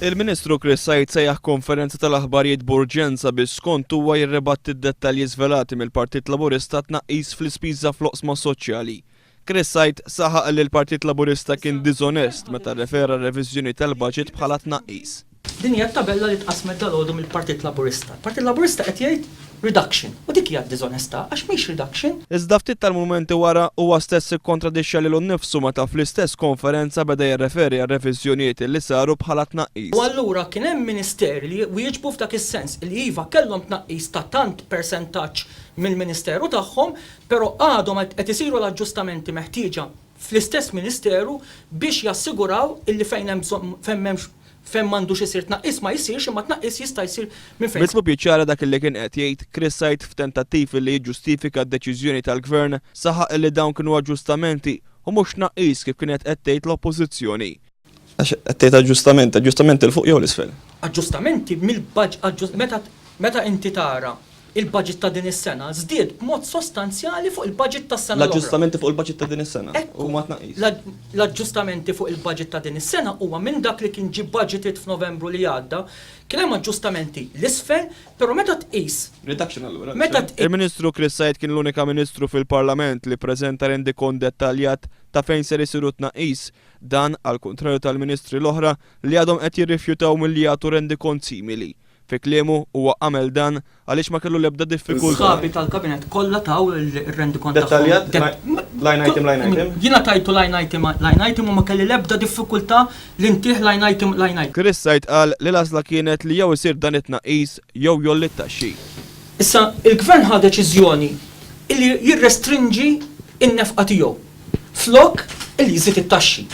Il-Ministru Chris Sajt sejjaħ konferenza tal-aħbarijiet b'urġenza biex skont huwa jirrebatti d-dettalji żvelati mill-Partit Laburista tnaqqis fl-ispiża fl-oqsma soċjali. Chris Sajt saħaq li l-Partit Laburista kien diżonest meta rrefera r-reviżjoni tal-baġit bħala tnaqqis. Din hija tabella li tqasmet dal-għodu mill-Partit Laburista. Il-Partit Laburista qed jgħid reduction. U dik hija diżonesta għax mhix reduction. Iżda ftit tal-mumenti wara huwa stess ikkontradixxa lilu nnifsu meta fl-istess konferenza beda jirreferi għal reviżjonijiet li saru bħala tnaqqis. U allura kien hemm ministeri li wieġbu f'dak is-sens li iva kellhom tnaqqis ta' tant persentaġġ mill-ministeru tagħhom, però għadhom qed isiru l-aġġustamenti meħtieġa fl-istess ministeru biex jassiguraw illi fejn hemm fejn m'għandux isir tnaqqis ma jsirx imma tnaqqis jista' jsir minn fejn. Bitlu biċċara dak li kien qed jgħid Chris Sajt f'tentattiv li jiġġustifika d-deċiżjoni tal-Gvern saħaq li dawn kienu aġġustamenti u mhux tnaqqis kif kienet qed tgħid l-Oppożizzjoni. Għax qed tgħid aġġustamenti l fuq jew l-isfel. Aġġustamenti mill-budget meta inti tara il-budget ta' din is-sena żdied b'mod sostanzjali fuq il-budget tas-sena l-oħra. L-aġġustamenti fuq il-budget ta' din is-sena huma tnaqqis. L-aġġustamenti fuq il-budget ta' din is-sena huwa minn dak li kien ġie budgeted f'Novembru li għadda, kien hemm aġġustamenti l-isfel, però meta tqis. Reduction allura. Il-Ministru Chris Sajt kien l-unika Ministru fil-Parlament li preżenta rendikont dettaljat ta' fejn ser isiru tnaqqis, dan għal kontrarju tal-Ministri l-oħra li għadhom qed jirrifjutaw milli jagħtu rendikont simili. Fi kliemu huwa għamel dan għaliex ma kellu l-ebda diffikultà. Sħabi tal-kabinet kollha taw il-rendikont Dettaljat? Line item. Jiena tajtu line item u ma kelli l-ebda diffikultà li ntih line item. Chris Sajt qal li l-għażla kienet li jew isir dan it-tnaqqis jew jolli t-taxxi. Issa il-Gvern ħa deċiżjoni li jirrestrinġi in-nefqa tiegħu flok illi jżid it-taxxi.